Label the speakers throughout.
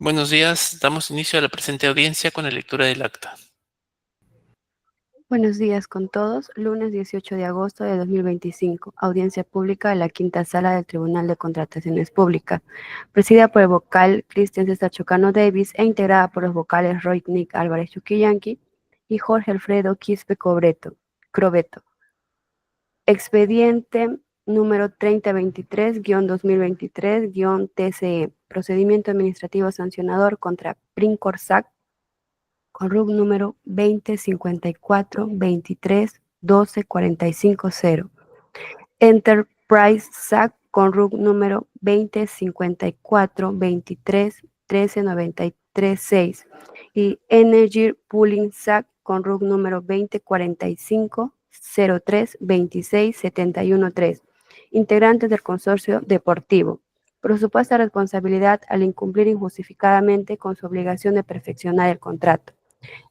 Speaker 1: Buenos días, damos inicio a la presente audiencia con la lectura del acta.
Speaker 2: Buenos días con todos. Lunes 18 de agosto de 2025. Audiencia pública de la quinta sala del Tribunal de Contrataciones Públicas. Presidida por el vocal Cristian César Chocano Davis e integrada por los vocales Roy Nick Álvarez Chuquillanqui y Jorge Alfredo Quispe Crobeto. Expediente número 3023-2023-TCE. Procedimiento administrativo sancionador contra Princorsac con RUC número 2054-23-12-45-0. Enterprise SAC con RUC número 2054-23-13-93-6 y Energy Pooling SAC con RUC número 2045-03-26-71-3, integrantes del consorcio deportivo, por supuesta responsabilidad al incumplir injustificadamente con su obligación de perfeccionar el contrato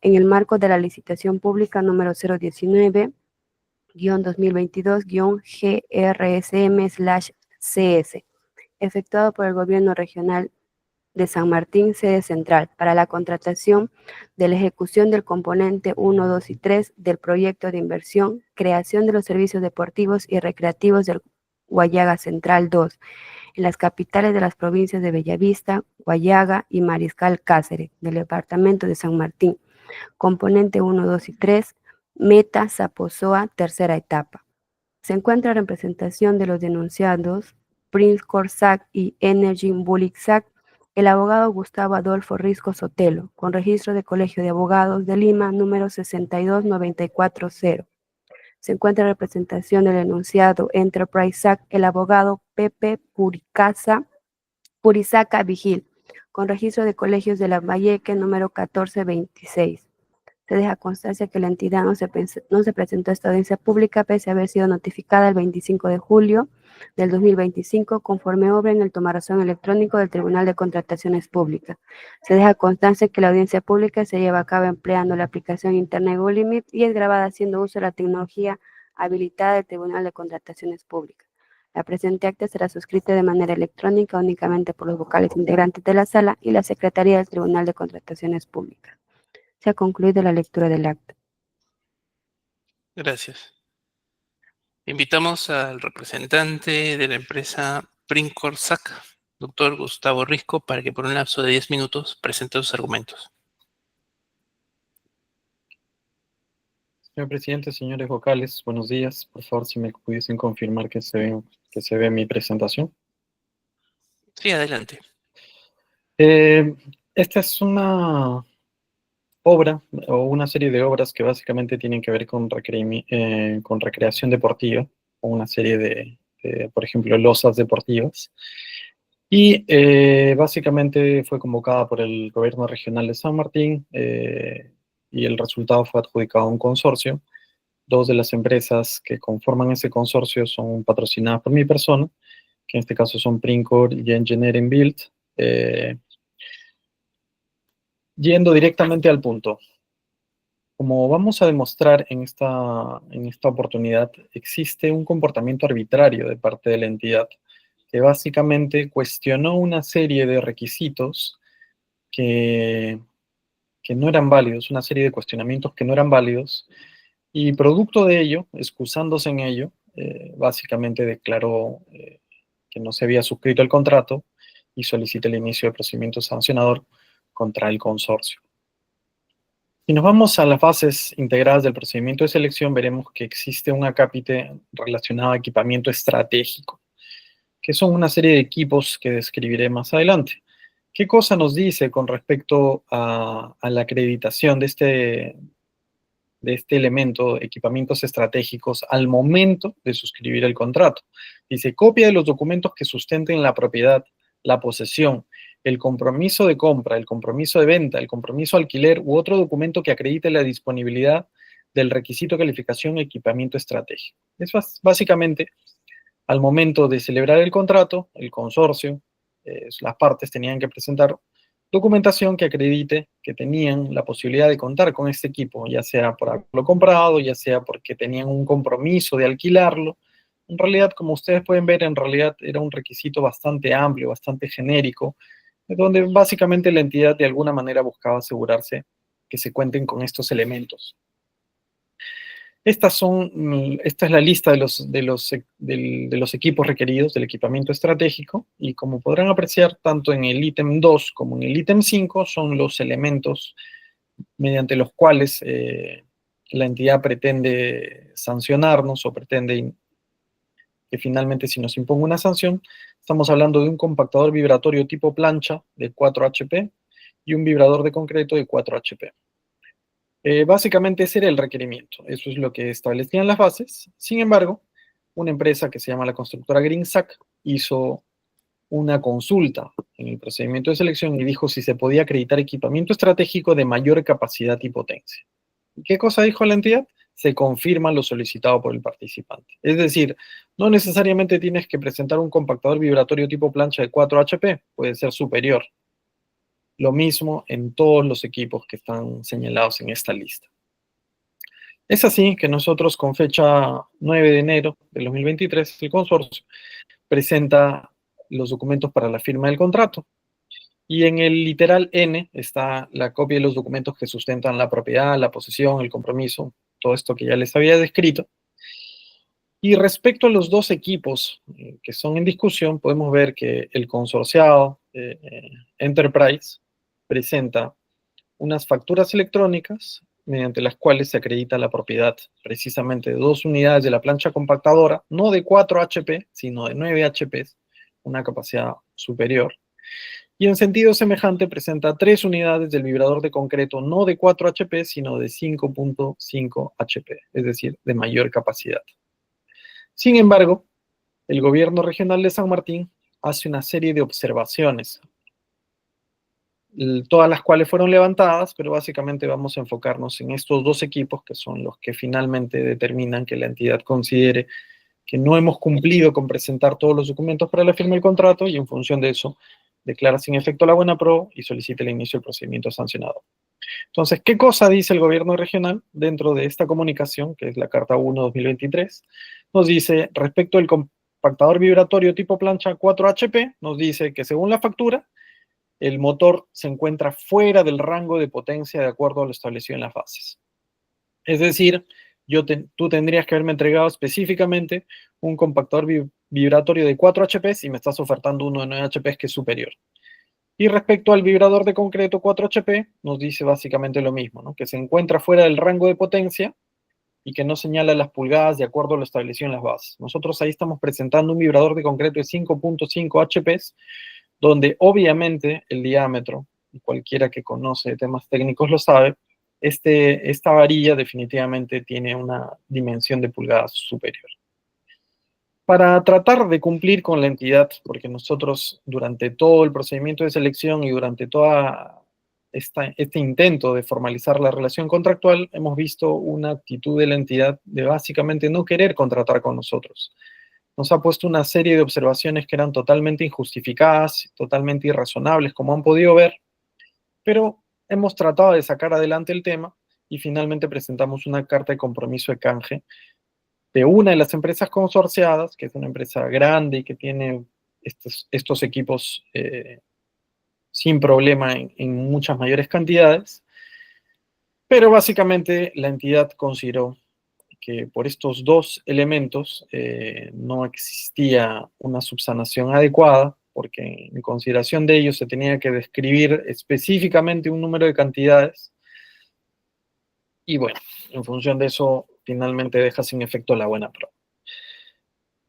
Speaker 2: en el marco de la licitación pública número 019-2022-GRSM/CS, efectuado por el Gobierno Regional de San Martín, sede central, para la contratación de la ejecución del componente 1, 2 y 3 del proyecto de inversión, creación de los servicios deportivos y recreativos del Guayaga Central 2, en las capitales de las provincias de Bellavista, Guayaga y Mariscal Cáceres, del departamento de San Martín, componente 1, 2 y 3, Meta Saposoa, tercera etapa. Se encuentra en representación de los denunciados Prince Corsac y Energy Bullock Sac, el abogado Gustavo Adolfo Risco Sotelo, con registro de Colegio de Abogados de Lima, número 62940. Se encuentra en representación del enunciado Enterprise Sac, el abogado Pepe Purizaca Vigil, con registro de Colegios de la Valleque, número 1426. Se deja constancia que la entidad no se presentó a esta audiencia pública pese a haber sido notificada el 25 de julio del 2025 conforme obra en el tomarazón electrónico del Tribunal de Contrataciones Públicas. Se deja constancia que la audiencia pública se lleva a cabo empleando la aplicación internet Google Meet y es grabada haciendo uso de la tecnología habilitada del Tribunal de Contrataciones Públicas. La presente acta será suscrita de manera electrónica únicamente por los vocales integrantes de la sala y la Secretaría del Tribunal de Contrataciones Públicas. Se ha concluido la lectura del acta.
Speaker 1: Gracias. Invitamos al representante de la empresa Princorsac, doctor Gustavo Risco, para que por un lapso de 10 minutos presente sus argumentos.
Speaker 3: Señor presidente, señores vocales, buenos días. Por favor, si me pudiesen confirmar que se ve mi presentación.
Speaker 1: Sí, adelante.
Speaker 3: Esta es una obra o una serie de obras que básicamente tienen que ver con recreación deportiva, o una serie por ejemplo, losas deportivas. Y básicamente fue convocada por el Gobierno Regional de San Martín y el resultado fue adjudicado a un consorcio. Dos de las empresas que conforman ese consorcio son patrocinadas por mi persona, que en este caso son Princor y Engineering Build. Yendo directamente al punto. Como vamos a demostrar en esta oportunidad, existe un comportamiento arbitrario de parte de la entidad que básicamente cuestionó una serie de requisitos que no eran válidos, una serie de cuestionamientos que no eran válidos, y producto de ello, excusándose en ello, básicamente declaró que no se había suscrito el contrato y solicita el inicio del procedimiento sancionador contra el consorcio. Si nos vamos a las fases integradas del procedimiento de selección, veremos que existe un acápite relacionado a equipamiento estratégico, que son una serie de equipos que describiré más adelante. ¿Qué cosa nos dice con respecto a la acreditación de este elemento, equipamientos estratégicos, al momento de suscribir el contrato? Dice, copia de los documentos que sustenten la propiedad, la posesión, el compromiso de compra, el compromiso de venta, el compromiso de alquiler u otro documento que acredite la disponibilidad del requisito de calificación equipamiento estratégico. Es básicamente, al momento de celebrar el contrato, el consorcio, las partes tenían que presentar documentación que acredite que tenían la posibilidad de contar con este equipo, ya sea por haberlo comprado, ya sea porque tenían un compromiso de alquilarlo. En realidad, como ustedes pueden ver, en realidad era un requisito bastante amplio, bastante genérico, donde básicamente la entidad de alguna manera buscaba asegurarse que se cuenten con estos elementos. Esta es la lista de los equipos requeridos, del equipamiento estratégico, y como podrán apreciar, tanto en el ítem 2 como en el ítem 5 son los elementos mediante los cuales la entidad pretende sancionarnos o pretende que finalmente si nos imponga una sanción, estamos hablando de un compactador vibratorio tipo plancha de 4 HP y un vibrador de concreto de 4 HP. Básicamente ese era el requerimiento, eso es lo que establecían las bases. Sin embargo, una empresa que se llama la constructora Greensack hizo una consulta en el procedimiento de selección y dijo si se podía acreditar equipamiento estratégico de mayor capacidad y potencia. ¿Qué cosa dijo la entidad? Se confirma lo solicitado por el participante. Es decir, no necesariamente tienes que presentar un compactador vibratorio tipo plancha de 4 HP, puede ser superior. Lo mismo en todos los equipos que están señalados en esta lista. Es así que nosotros con fecha 9 de enero del 2023, el consorcio presenta los documentos para la firma del contrato. Y en el literal N está la copia de los documentos que sustentan la propiedad, la posesión, el compromiso, todo esto que ya les había descrito. Y respecto a los dos equipos que son en discusión, podemos ver que el consorciado Enterprise presenta unas facturas electrónicas mediante las cuales se acredita la propiedad precisamente de 2 unidades de la plancha compactadora, no de 4 HP, sino de 9 HP, una capacidad superior. Y en sentido semejante presenta 3 unidades del vibrador de concreto, no de 4 HP, sino de 5.5 HP, es decir, de mayor capacidad. Sin embargo, el gobierno regional de San Martín hace una serie de observaciones, todas las cuales fueron levantadas, pero básicamente vamos a enfocarnos en estos dos equipos que son los que finalmente determinan que la entidad considere que no hemos cumplido con presentar todos los documentos para la firma del contrato y en función de eso declara sin efecto la buena pro y solicita el inicio del procedimiento sancionado. Entonces, ¿qué cosa dice el gobierno regional dentro de esta comunicación, que es la Carta 1/2023? Nos dice, respecto al compactador vibratorio tipo plancha 4 HP, nos dice que según la factura, el motor se encuentra fuera del rango de potencia de acuerdo a lo establecido en las bases. Es decir, tú tendrías que haberme entregado específicamente un compactador vibratorio de 4 HP y me estás ofertando uno de 9 HP que es superior. Y respecto al vibrador de concreto 4 HP, nos dice básicamente lo mismo, ¿no? Que se encuentra fuera del rango de potencia y que no señala las pulgadas de acuerdo a lo establecido en las bases. Nosotros ahí estamos presentando un vibrador de concreto de 5.5 HP, donde obviamente el diámetro, y cualquiera que conoce temas técnicos lo sabe, esta varilla definitivamente tiene una dimensión de pulgadas superior. Para tratar de cumplir con la entidad, porque nosotros durante todo el procedimiento de selección y durante toda este intento de formalizar la relación contractual, hemos visto una actitud de la entidad de básicamente no querer contratar con nosotros. Nos ha puesto una serie de observaciones que eran totalmente injustificadas, totalmente irrazonables, como han podido ver, pero hemos tratado de sacar adelante el tema y finalmente presentamos una carta de compromiso de canje de una de las empresas consorciadas, que es una empresa grande y que tiene estos equipos sin problema en muchas mayores cantidades, pero básicamente la entidad consideró que por estos dos elementos no existía una subsanación adecuada, porque en consideración de ellos se tenía que describir específicamente un número de cantidades, y bueno, en función de eso, finalmente deja sin efecto la buena prueba.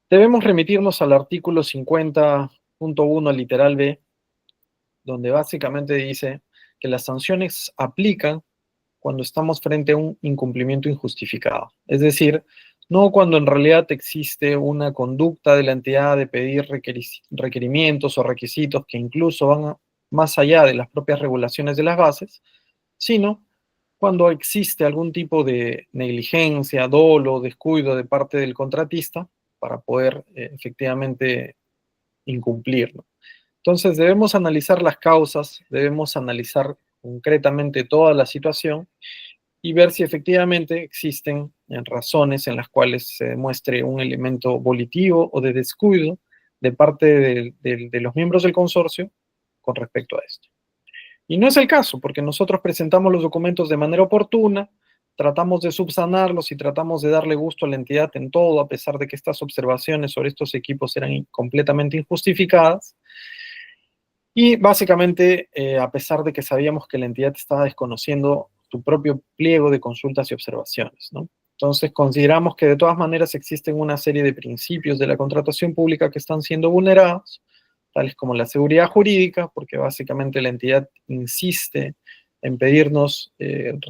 Speaker 3: Debemos remitirnos al artículo 50.1, literal B, donde básicamente dice que las sanciones aplican cuando estamos frente a un incumplimiento injustificado. Es decir, no cuando en realidad existe una conducta de la entidad de pedir requerimientos o requisitos que incluso van más allá de las propias regulaciones de las bases, sino cuando existe algún tipo de negligencia, dolo, descuido de parte del contratista para poder efectivamente incumplirlo. Entonces debemos analizar las causas, debemos analizar concretamente toda la situación y ver si efectivamente existen razones en las cuales se demuestre un elemento volitivo o de descuido de parte de los miembros del consorcio con respecto a esto. Y no es el caso, porque nosotros presentamos los documentos de manera oportuna, tratamos de subsanarlos y tratamos de darle gusto a la entidad en todo, a pesar de que estas observaciones sobre estos equipos eran completamente injustificadas. Y básicamente, a pesar de que sabíamos que la entidad estaba desconociendo su propio pliego de consultas y observaciones, ¿no? Entonces, consideramos que de todas maneras existen una serie de principios de la contratación pública que están siendo vulnerados, tales como la seguridad jurídica, porque básicamente la entidad insiste en pedirnos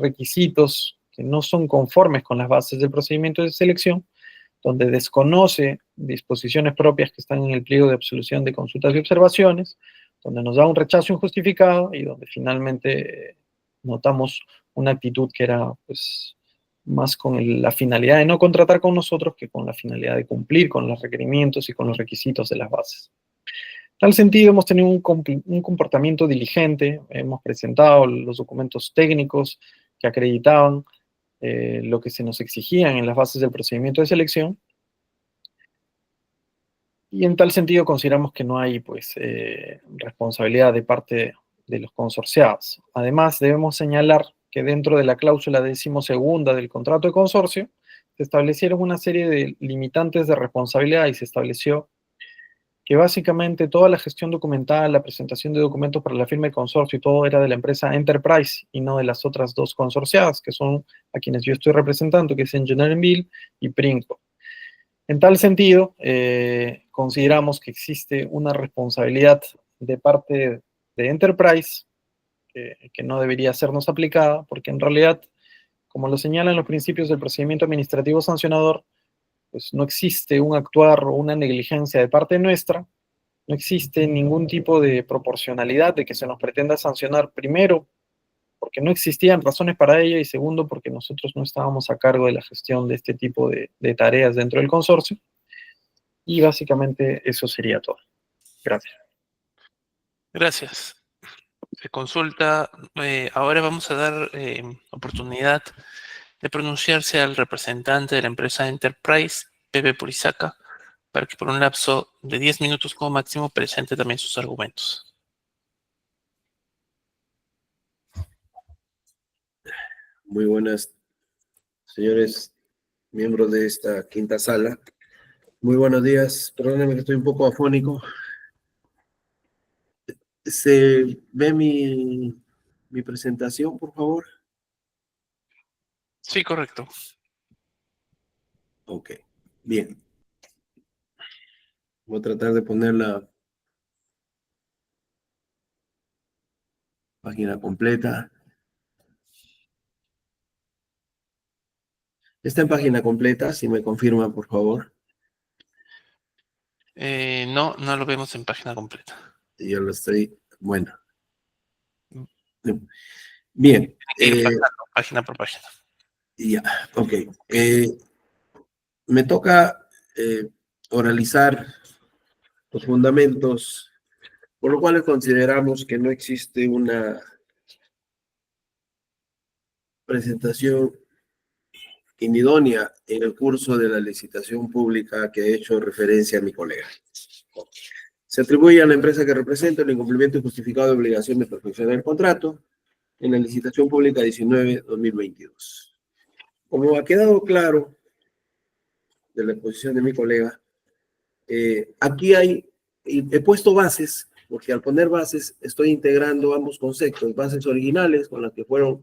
Speaker 3: requisitos que no son conformes con las bases del procedimiento de selección, donde desconoce disposiciones propias que están en el pliego de absolución de consultas y observaciones, donde nos da un rechazo injustificado y donde finalmente notamos una actitud que era pues más con la finalidad de no contratar con nosotros que con la finalidad de cumplir con los requerimientos y con los requisitos de las bases. En tal sentido, hemos tenido un comportamiento diligente, hemos presentado los documentos técnicos que acreditaban lo que se nos exigían en las bases del procedimiento de selección, y en tal sentido consideramos que no hay pues, responsabilidad de parte de los consorciados. Además, debemos señalar que dentro de la cláusula 12ª del contrato de consorcio se establecieron una serie de limitantes de responsabilidad y se estableció que básicamente toda la gestión documental, la presentación de documentos para la firma de consorcio y todo era de la empresa Enterprise y no de las otras dos consorciadas, que son a quienes yo estoy representando, que es Engineering Bill y Princo. En tal sentido, consideramos que existe una responsabilidad de parte de Enterprise que no debería sernos aplicada, porque en realidad, como lo señalan los principios del procedimiento administrativo sancionador, pues no existe un actuar o una negligencia de parte nuestra, no existe ningún tipo de proporcionalidad de que se nos pretenda sancionar, primero, porque no existían razones para ello, y segundo, porque nosotros no estábamos a cargo de la gestión de este tipo de tareas dentro del consorcio. Y básicamente eso sería todo. Gracias.
Speaker 1: Gracias. Se consulta. Ahora vamos a dar oportunidad de pronunciarse al representante de la empresa Enterprise, Pepe Purizaca, para que por un lapso de 10 minutos como máximo presente también sus argumentos.
Speaker 4: Muy buenas, señores miembros de esta quinta sala. Muy buenos días. Perdónenme que estoy un poco afónico. ¿Se ve mi presentación, por favor?
Speaker 1: Sí, correcto.
Speaker 4: Ok, bien. Voy a tratar de poner la página completa. Está en página completa, si me confirma, por favor.
Speaker 1: No, no lo vemos en página completa.
Speaker 4: Yo lo estoy... Bueno. Bien.
Speaker 1: Tiene que ir pasando página por página.
Speaker 4: Ya, ok. Me toca oralizar los fundamentos, por lo cual consideramos que no existe una presentación inidónea en el curso de la licitación pública que ha hecho referencia a mi colega. Se atribuye a la empresa que representa el incumplimiento injustificado de obligación de perfeccionar el contrato en la licitación pública 19-2022. Como ha quedado claro de la exposición de mi colega, aquí he puesto bases, porque al poner bases estoy integrando ambos conceptos, bases originales con las que fueron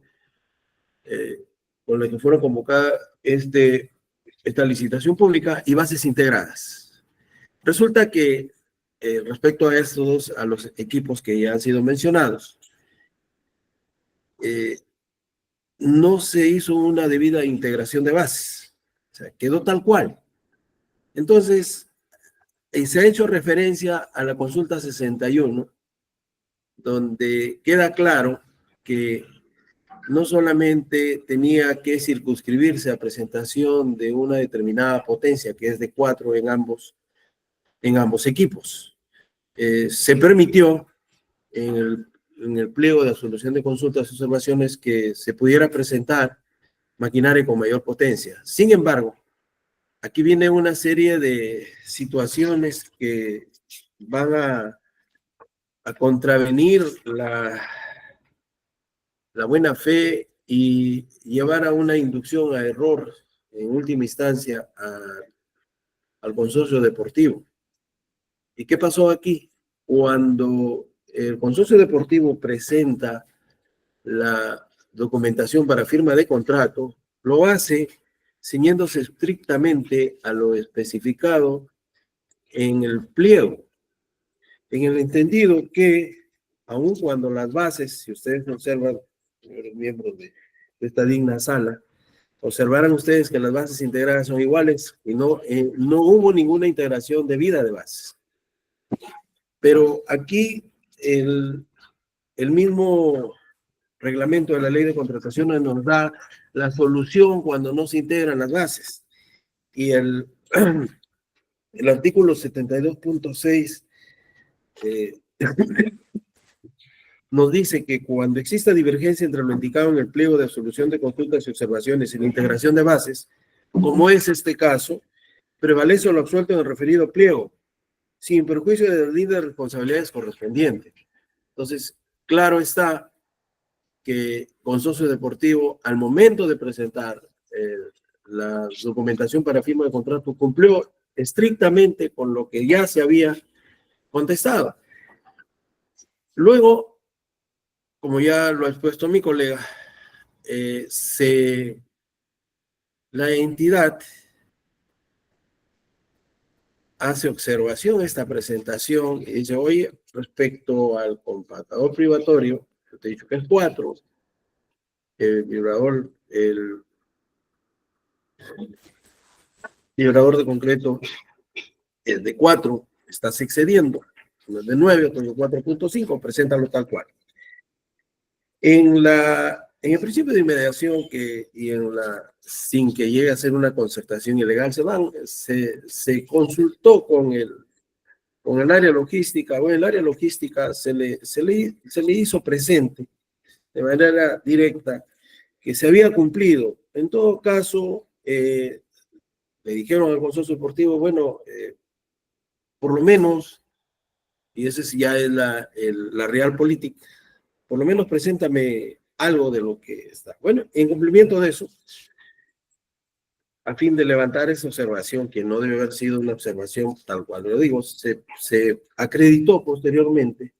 Speaker 4: convocadas esta licitación pública y bases integradas. Resulta que respecto a a los equipos que ya han sido mencionados, no se hizo una debida integración de bases, o sea, quedó tal cual. Entonces, se ha hecho referencia a la consulta 61, donde queda claro que no solamente tenía que circunscribirse a presentación de una determinada potencia, que es de 4 en ambos equipos. Se permitió en el pliego de absolución de consultas y observaciones que se pudiera presentar maquinaria con mayor potencia. Sin embargo, aquí viene una serie de situaciones que van a a contravenir la buena fe y llevar a una inducción a error, en última instancia, al consorcio deportivo. ¿Y qué pasó aquí? Cuando el consorcio deportivo presenta la documentación para firma de contrato, lo hace ciñéndose estrictamente a lo especificado en el pliego, en el entendido que, aun cuando las bases, si ustedes observan, señores miembros de esta digna sala, observarán ustedes que las bases integradas son iguales y no hubo ninguna integración debida de bases. Pero aquí el mismo reglamento de la ley de contrataciones nos da la solución cuando no se integran las bases. Y el artículo 72.6 nos dice que cuando exista divergencia entre lo indicado en el pliego de solución de consultas y observaciones y la integración de bases, como es este caso, prevalece lo absuelto en el referido pliego, sin perjuicio de las líneas de responsabilidades correspondientes. Entonces, claro está que Consorcio Deportivo, al momento de presentar la documentación para firma de contrato, cumplió estrictamente con lo que ya se había contestado. Luego, como ya lo ha expuesto mi colega, la entidad hace observación a esta presentación y dice, oye, respecto al compactador privatorio, yo te he dicho que es 4, el vibrador de concreto es de 4, estás excediendo, uno es de 9, otro de 4.5, preséntalo tal cual. En el principio de inmediación sin que llegue a ser una concertación ilegal, se consultó con el área logística. Bueno, el área logística se le hizo presente de manera directa que se había cumplido. En todo caso, le dijeron al consorcio deportivo, bueno, por lo menos, y esa ya es la realpolitik, por lo menos preséntame algo de lo que está. Bueno, en cumplimiento de eso, a fin de levantar esa observación, que no debe haber sido una observación tal cual lo digo, se acreditó posteriormente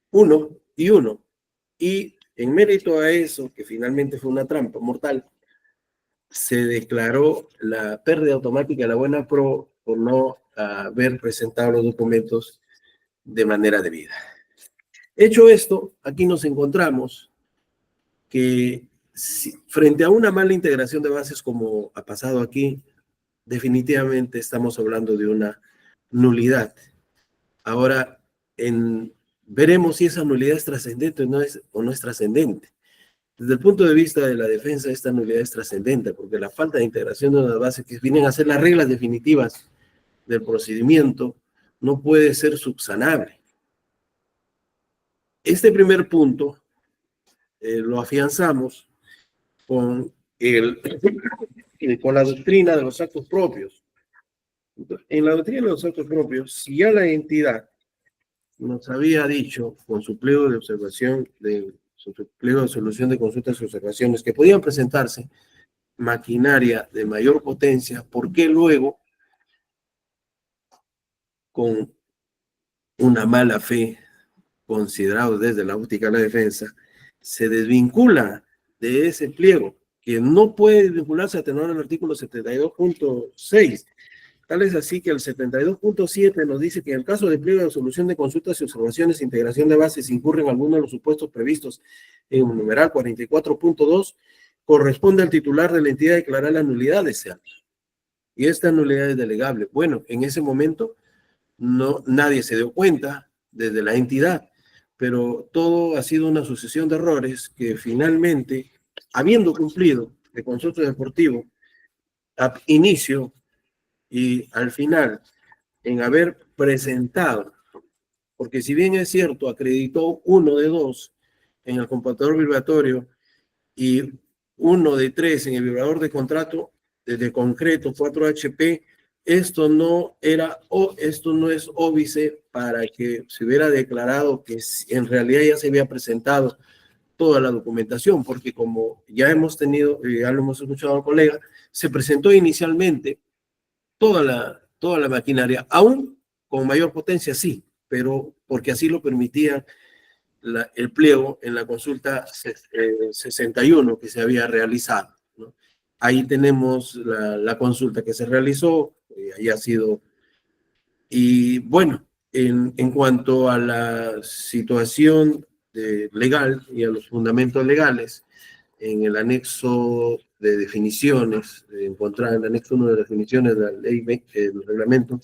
Speaker 4: uno, y en mérito a eso, que finalmente fue una trampa mortal, se declaró la pérdida automática de la buena pro por no haber presentado los documentos de manera debida. Hecho esto, aquí nos encontramos que frente a una mala integración de bases como ha pasado aquí, definitivamente estamos hablando de una nulidad. Ahora, veremos si esa nulidad es trascendente o no es trascendente. Desde el punto de vista de la defensa, esta nulidad es trascendente, porque la falta de integración de una base que vienen a ser las reglas definitivas del procedimiento no puede ser subsanable. Este primer punto lo afianzamos con la doctrina de los actos propios. En la doctrina de los actos propios, si ya la entidad nos había dicho con su pliego de observación, su pliego de solución de consultas y observaciones, que podían presentarse maquinaria de mayor potencia, ¿por qué luego, con una mala fe, considerado desde la óptica de la defensa, se desvincula de ese pliego, que no puede vincularse a tenor el artículo 72.6? Tal es así que el 72.7 nos dice que en el caso de pliego de solución de consultas y observaciones e integración de bases incurren algunos de los supuestos previstos en el numeral 44.2, corresponde al titular de la entidad declarar la nulidad de ese acto. Y esta nulidad es delegable. Bueno, en ese momento nadie se dio cuenta desde la entidad, pero todo ha sido una sucesión de errores que finalmente, habiendo cumplido el consorcio deportivo a inicio y al final, en haber presentado, porque si bien es cierto, acreditó 1 de 2 en el computador vibratorio y 1 de 3 en el vibrador de contrato de concreto 4HP, esto no es óbice para que se hubiera declarado que en realidad ya se había presentado toda la documentación, porque como ya hemos tenido, ya lo hemos escuchado al colega, se presentó inicialmente toda la maquinaria, aún con mayor potencia, sí, pero porque así lo permitía el pliego en la consulta 61 que se había realizado, ¿no? Ahí tenemos la consulta que se realizó, ahí ha sido. Y bueno, en cuanto a la situación legal y a los fundamentos legales, en el anexo de definiciones, en el anexo 1 de definiciones de la ley, del reglamento,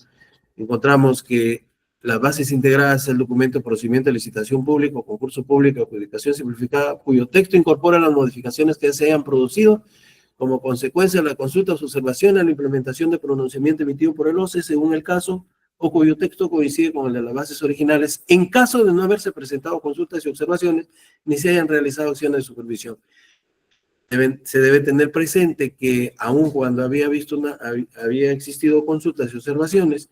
Speaker 4: encontramos que las bases integradas del documento de procedimiento de licitación pública o concurso público de adjudicación simplificada, cuyo texto incorpora las modificaciones que se hayan producido como consecuencia de la consulta o observación a la implementación de pronunciamiento emitido por el OCE, según el caso, o cuyo texto coincide con el de las bases originales, en caso de no haberse presentado consultas y observaciones, ni se hayan realizado acciones de supervisión. Se debe tener presente que aun cuando había existido consultas y observaciones,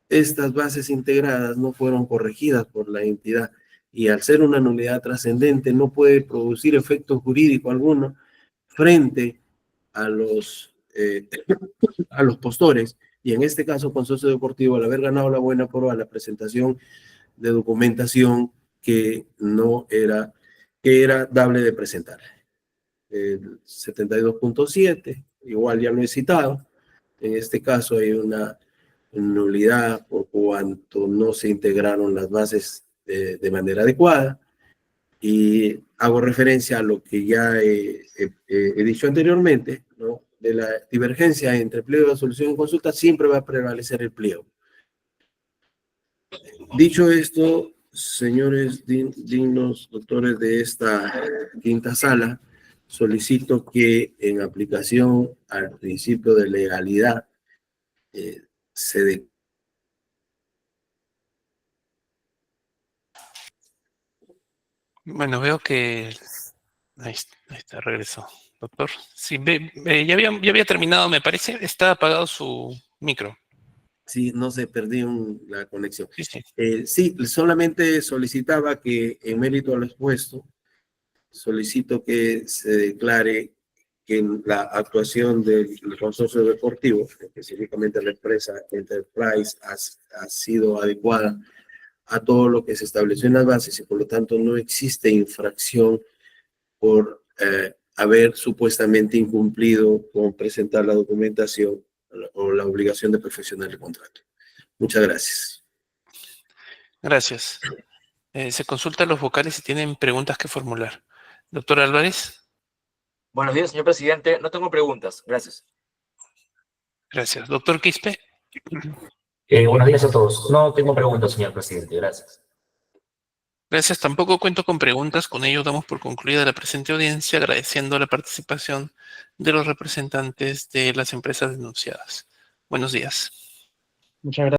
Speaker 4: estas bases integradas no fueron corregidas por la entidad y al ser una nulidad trascendente no puede producir efecto jurídico alguno frente a los postores, y en este caso Consorcio Deportivo, al haber ganado la buena prueba, la presentación de documentación que era dable de presentar. El 72.7, igual ya lo he citado, en este caso hay una nulidad por cuanto no se integraron las bases de manera adecuada, y hago referencia a lo que ya he dicho anteriormente, ¿no? De la divergencia entre pliego de solución y consulta, siempre va a prevalecer el pliego. Dicho esto, señores dignos doctores de esta quinta sala, solicito que en aplicación al principio de legalidad se dé.
Speaker 1: Bueno, veo que... Ahí está, regresó. Doctor, sí, ya había terminado, me parece. Está apagado su micro.
Speaker 4: Sí, no se perdí la conexión.
Speaker 1: Sí, sí.
Speaker 4: Sí, solamente solicitaba que en mérito al expuesto, solicito que se declare que la actuación del consorcio deportivo, específicamente la empresa Enterprise, ha sido adecuada a todo lo que se estableció en las bases y por lo tanto no existe infracción por haber supuestamente incumplido con presentar la documentación o la obligación de perfeccionar el contrato. Muchas gracias.
Speaker 1: Gracias. Se consulta a los vocales si tienen preguntas que formular. Doctor Álvarez.
Speaker 5: Buenos días, señor presidente. No tengo preguntas. Gracias.
Speaker 1: Gracias. Doctor Quispe.
Speaker 6: Buenos días a todos. No tengo preguntas, señor presidente. Gracias.
Speaker 1: Gracias. Tampoco cuento con preguntas. Con ello damos por concluida la presente audiencia, agradeciendo la participación de los representantes de las empresas denunciadas. Buenos días.
Speaker 3: Muchas gracias.